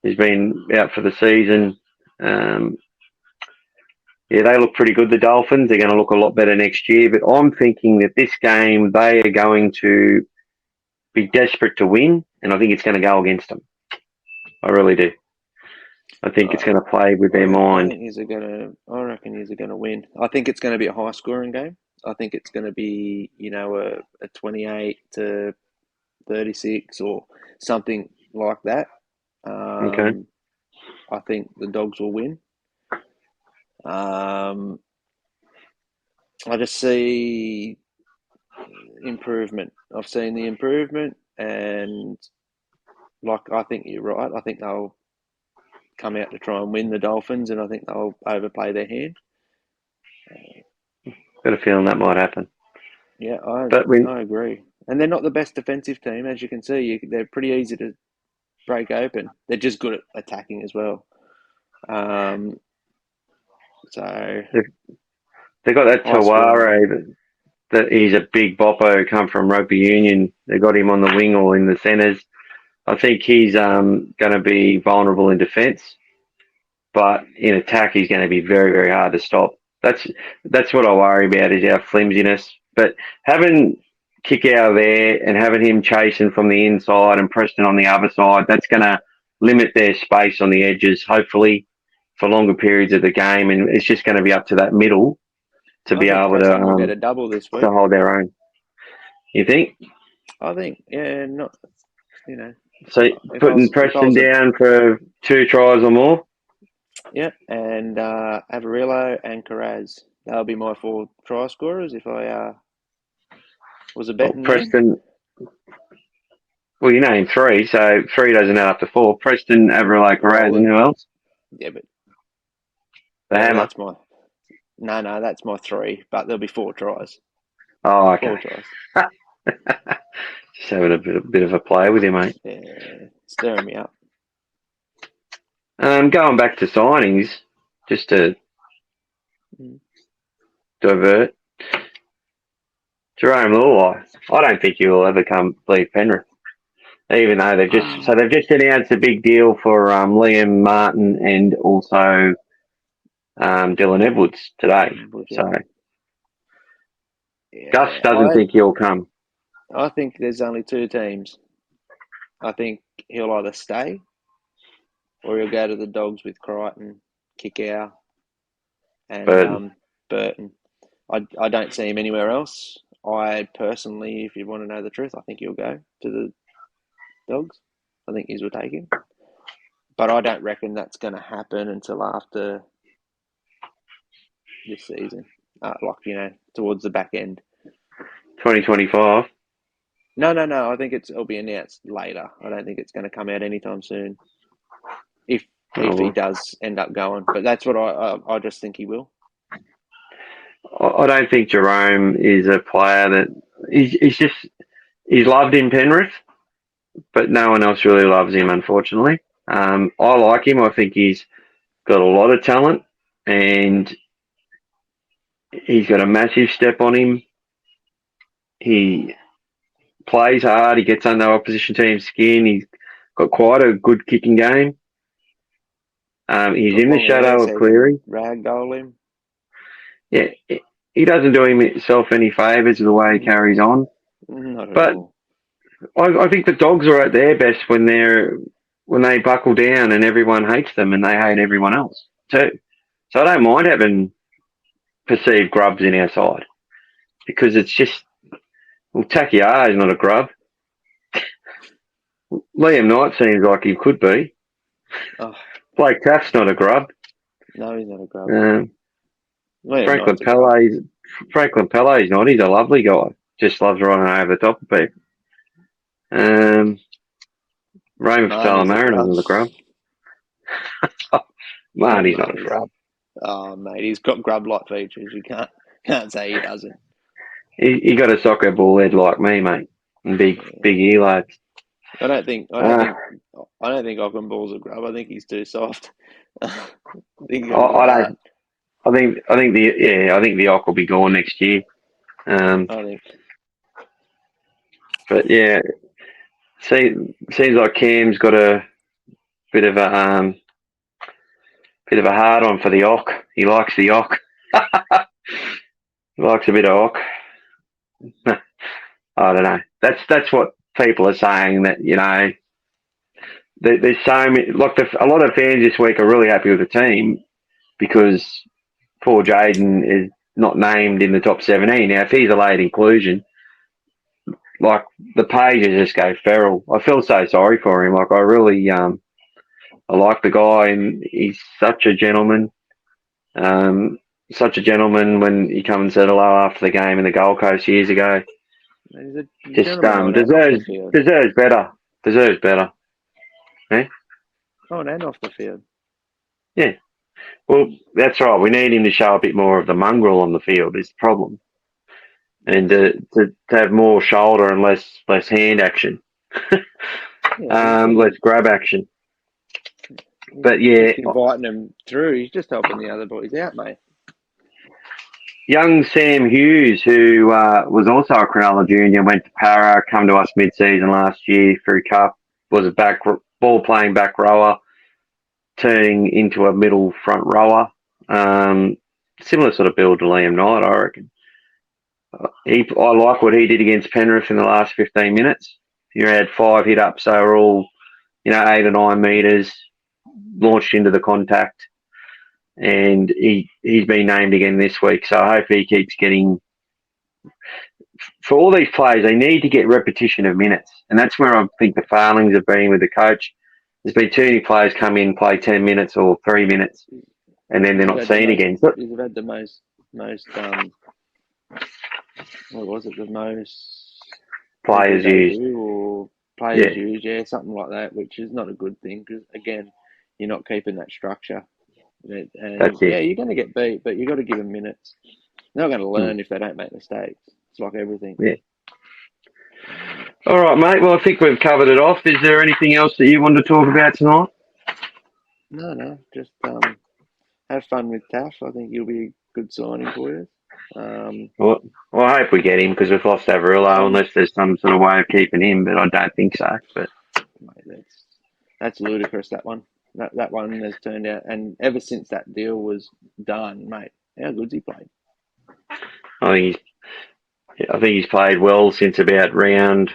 He's been out for the season. They look pretty good, the Dolphins. They're going to look a lot better next year. But I'm thinking that this game, they are going to be desperate to win, and I think it's going to go against them. I really do. I think it's going to play with their mind. I reckon he's going to win. I think it's going to be a high scoring game. I think it's going to be, a 28 to 36 or something like that. Okay. I think the Dogs will win. I just see improvement. I've seen the improvement, and I think you're right. I think they'll come out to try and win the Dolphins, and I think they'll overplay their hand. Got a feeling that might happen. Yeah, I agree. And they're not the best defensive team, as you can see. They're pretty easy to break open. They're just good at attacking as well. So they got that Taware that he's a big boppo, come from rugby union. They got him on the wing or in the centres. I think he's going to be vulnerable in defence, but in attack he's going to be very, very hard to stop. That's what I worry about, is our flimsiness. But having Kick out there and having him chasing from the inside and Preston on the other side, that's going to limit their space on the edges, hopefully, for longer periods of the game. And it's just going to be up to that middle to be able Preston will get a double this week to hold their own. You think? I think, yeah, not, So putting Preston down for 2 tries or more? Yeah, and Avarillo and Carraz. They'll be my 4 try scorers if I Was a betting man? Preston. Well, you named 3, so 3 doesn't add up to 4. Preston, Avril, Carraz, and who else? Yeah, but The Hammer. that's my. No, that's my 3. But there'll be 4 tries. Oh, okay. 4 tries. Just having a bit of a play with you, mate. Yeah, stirring me up. Going back to signings, just to divert. Jerome Luai, I don't think he will ever leave Penrith. Even though they've just announced a big deal for Liam Martin and also Dylan Edwards today. So Gus doesn't think he'll come. I think there's only 2 teams. I think he'll either stay or he'll go to the Dogs with Crichton, Kickow, and Burton. I don't see him anywhere else. I personally, if you want to know the truth, I think he'll go to the Dogs. I think he's will take him. But I don't reckon that's going to happen until after this season. Towards the back end. 2025? No. I think it'll be announced later. I don't think it's going to come out anytime soon. If he does end up going. But that's what I just think he will. I don't think Jerome is a player that... He's loved in Penrith, but no one else really loves him, unfortunately. I like him. I think he's got a lot of talent and he's got a massive step on him. He plays hard. He gets under opposition team's skin. He's got quite a good kicking game. He's in the shadow of Cleary. Ragdoll him. Yeah, he doesn't do himself any favours with the way he carries on. Not at but all. I think the Dogs are at their best when they buckle down and everyone hates them and they hate everyone else too. So I don't mind having perceived grubs in our side because it's just, well, Takiar is not a grub. Liam Knight seems like he could be. Oh. Blake Taft's not a grub. No, he's not a grub. Franklin Pelle's not. He's a lovely guy. Just loves running over the top of people. Raymond Fatala-Mariner's not a grub. Marty's not a grub. Oh, mate, he's got grub-like features. You can't say he doesn't. He got a soccer ball head like me, mate, and big earlobes. I don't think Ockenball's a grub. I think he's too soft. I think the Ock will be gone next year. I think. But yeah, seems like Cam's got a bit of a hard on for the Ock. He likes the Ock. He likes a bit of Ock. I don't know. That's what people are saying, that there's so many, a lot of fans this week are really happy with the team because poor Jaden is not named in the top 17. Now, if he's a late inclusion, the pages just go feral. I feel so sorry for him. I really, I like the guy, and he's such a gentleman. Such a gentleman when he come and said hello after the game in the Gold Coast years ago. Just deserves better. Deserves better. Eh? On and off the field. Yeah. Well, that's right. We need him to show a bit more of the mongrel on the field is the problem. And to have more shoulder and less hand action. Less grab action. But yeah. Inviting him through. He's just helping the other boys out, mate. Young Sam Hughes, who was also a Cronulla junior, went to Para, come to us mid-season last year through Cup, was a ball-playing back rower, turning into a middle front rower. Similar sort of build to Liam Knight, I reckon. I like what he did against Penrith in the last 15 minutes. He had 5 hit-ups. They were all, 8 or 9 metres, launched into the contact. And he's been named again this week, so I hope he keeps getting. For all these players, they need to get repetition of minutes, and that's where I think the failings have been with the coach. There's been too many players come in, play 10 minutes or 3 minutes, and then they're not seen again. He's had the most what was it? The most Players used. or players used, something like that, which is not a good thing because, again, you're not keeping that structure. And That's it. you're going to get beat, but you got to give them minutes. They're not going to learn if they don't make mistakes. It's like everything. Yeah. All right, mate. Well, I think we've covered it off. Is there anything else that you want to talk about tonight? No, just have fun with Taff. I think he'll be a good signing for you. Well, I hope we get him because we've lost Averillo unless there's some sort of way of keeping him, but I don't think so. But mate, that's ludicrous. That one has turned out, and ever since that deal was done, mate, how good's he played? I think he's played well since about round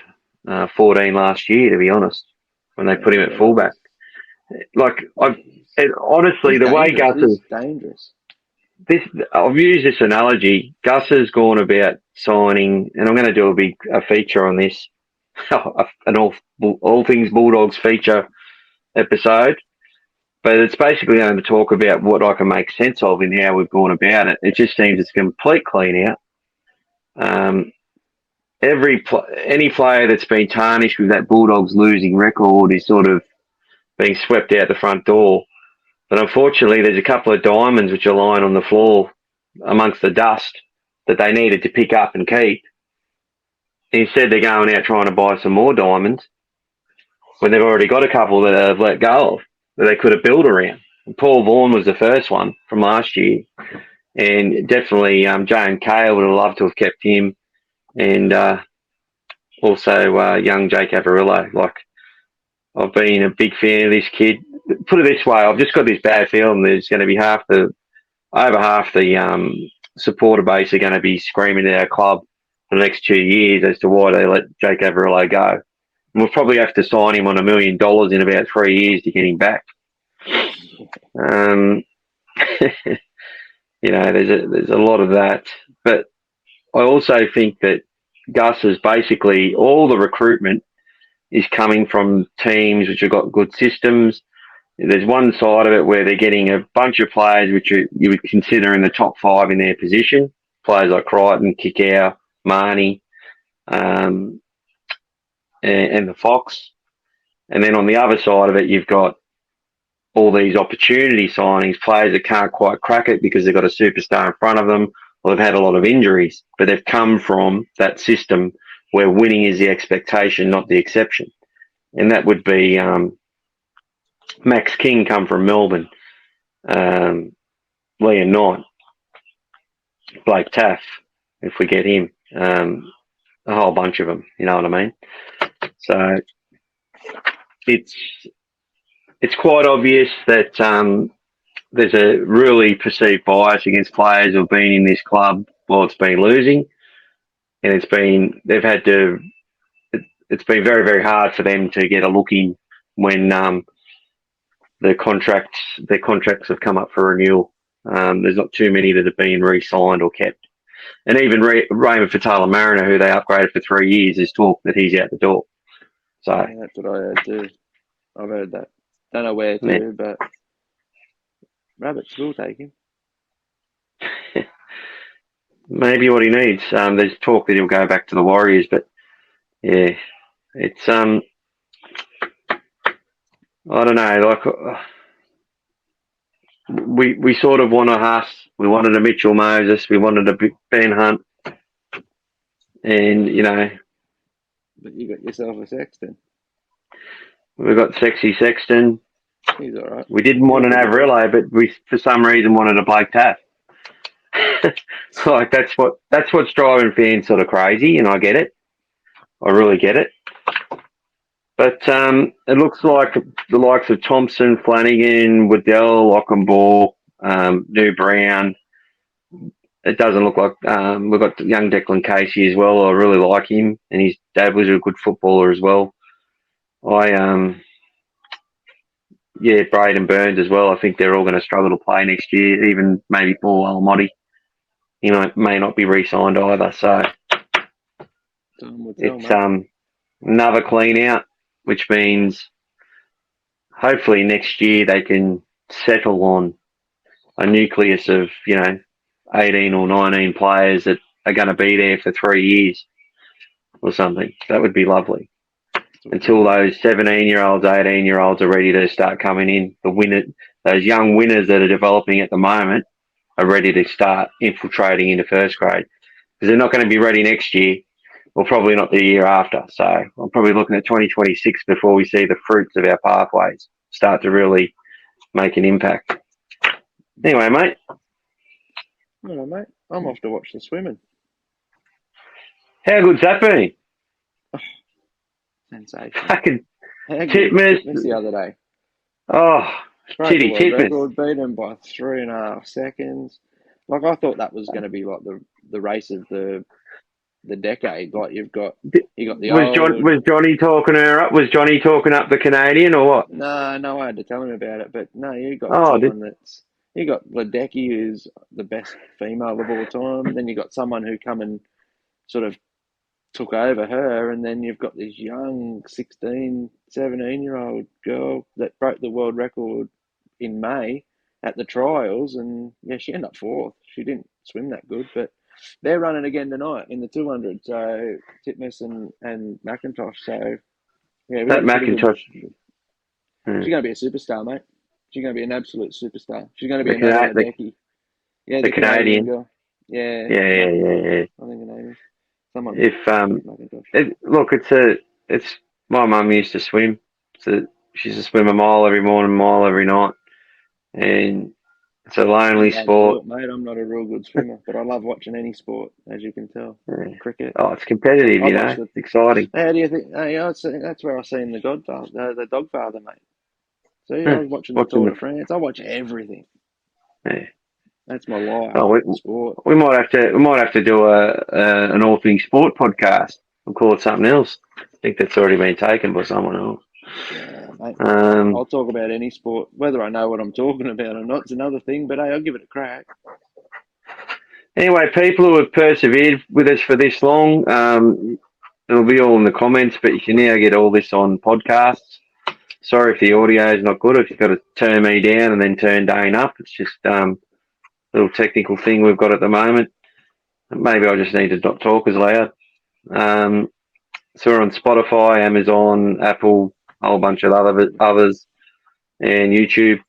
14 last year, to be honest, when they put him at fullback. Honestly, the way Gus is dangerous. I've used this analogy. Gus has gone about signing, and I'm going to do a feature on this, an all Things Bulldogs feature episode. But it's basically going to talk about what I can make sense of in how we've gone about it. It just seems it's a complete clean out. Any player that's been tarnished with that Bulldogs losing record is sort of being swept out the front door. But unfortunately, there's a couple of diamonds which are lying on the floor amongst the dust that they needed to pick up and keep. Instead, they're going out trying to buy some more diamonds when they've already got a couple that they've let go of that they could have built around. And Paul Vaughan was the first one from last year. And definitely Jay and Kale would have loved to have kept him. And also young Jake Averillo. I've been a big fan of this kid. Put it this way, I've just got this bad feeling there's going to be over half the supporter base are going to be screaming at our club for the next 2 years as to why they let Jake Averillo go. And we'll probably have to sign him on $1 million in about 3 years to get him back. There's a lot of that. But I also think that Gus is basically all the recruitment is coming from teams which have got good systems. There's one side of it where they're getting a bunch of players which you would consider in the top 5 in their position. Players like Crichton, Kickow, Marnie, and the Fox. And then on the other side of it, you've got all these opportunity signings, players that can't quite crack it because they've got a superstar in front of them or they've had a lot of injuries. But they've come from that system where winning is the expectation, not the exception. And that would be Max King come from Melbourne, Liam Knight, Blake Taff, if we get him, a whole bunch of them, you know what I mean? So it's quite obvious that there's a really perceived bias against players who've been in this club while it's been losing, and it's been very, very hard for them to get a look in when their contracts have come up for renewal. There's not too many that have been re-signed or kept. And even Raymond Fatala-Mariner, who they upgraded for 3 years, is talk that he's out the door. So yeah, that's what I heard too. I've heard that. Don't know where to, but Rabbits will take him. Maybe what he needs. There's talk that he'll go back to the Warriors, but yeah, it's I don't know. We sort of want a Huss. We wanted a Mitchell Moses. We wanted a Ben Hunt, and But you got yourself a Sexton. We've got Sexy Sexton. He's all right. We didn't want an Averillo, but we for some reason wanted a Blake Taff. That's what's driving fans sort of crazy, and I get it. I really get it. But it looks like the likes of Thompson, Flanagan, Waddell, Lockenball, New Brown. It doesn't look like we've got young Declan Casey as well. I really like him, and his dad was a good footballer as well. Braden Burns as well. I think they're all going to struggle to play next year. Even maybe Paul Alamotti. He may not be re-signed either. So it's another clean out, which means hopefully next year they can settle on a nucleus of 18 or 19 players that are going to be there for 3 years. or something. That would be lovely. Until those 17-year-olds, 18-year-olds are ready to start coming in. Those young winners that are developing at the moment are ready to start infiltrating into first grade, because they're not going to be ready next year, or probably not the year after. So I'm probably looking at 2026 before we see the fruits of our pathways start to really make an impact. Anyway, mate. Hello, mate. I'm off to watch the swimming. How good's that been? Sensation. Fucking Titmus the other day. Oh, Broke the world Titmus. record, beat him by 3.5 seconds. Like, I thought that was going to be like the race of the decade. Like, you got the Was Johnny talking her up? Was Johnny talking up the Canadian or what? No, I had to tell him about it. But no, you got you got Ledecky, who's the best female of all time. Then you got someone who come and sort of took over her, and then you've got this young 16, 17-year-old girl that broke the world record in May at the trials, and yeah, she ended up fourth. She didn't swim that good, but they're running again tonight in the 200. So Titmus and McIntosh. So yeah, that McIntosh. She's going to be a superstar, mate. She's going to be an absolute superstar. She's going to be another Ledecky. Yeah, the Canadian girl. Yeah. I think her name is. It's my mum used to swim. So she used to swim a mile every morning, a mile every night, and it's a lonely sport. Mate, I'm not a real good swimmer, but I love watching any sport, as you can tell. Yeah. Cricket. Oh, it's competitive, It's exciting. How do you think? That's where I seen the Dogfather, mate. See, I was watching the Tour de France. I watch everything. Yeah. That's my life. Sport. We might have to do an all things sport podcast. We'll call it something else. I think that's already been taken by someone else. Yeah, mate. I'll talk about any sport, whether I know what I'm talking about or not. It's another thing, but hey, I'll give it a crack. Anyway, people who have persevered with us for this long, it'll be all in the comments, but you can now get all this on podcasts. Sorry if the audio is not good. If you've got to turn me down and then turn Daine up, it's just little technical thing we've got at the moment. Maybe I just need to not talk as loud. So we're on Spotify, Amazon, Apple, a whole bunch of others, and YouTube.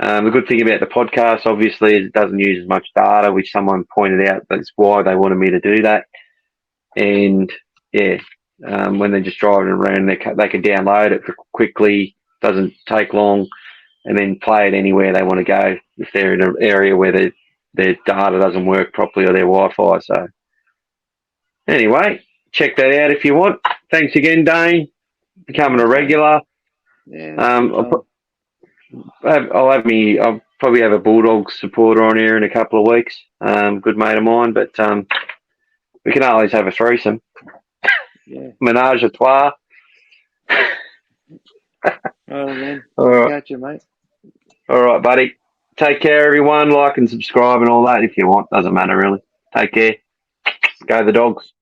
The good thing about the podcast, obviously, is it doesn't use as much data, which someone pointed out. That's why they wanted me to do that. And yeah, when they're just driving around, they can download it quickly. Doesn't take long. And then play it anywhere they want to go if they're in an area where their data doesn't work properly or their Wi-Fi. So anyway, check that out if you want. Thanks again, Daine. Becoming a regular. Yeah. I'll probably have a Bulldogs supporter on here in a couple of weeks. Good mate of mine, but we can always have a threesome. Yeah. Menage a trois. Oh, man. All right. Catch you, mate. All right, buddy. Take care, everyone. Like and subscribe and all that if you want. Doesn't matter, really. Take care. Go the Dogs.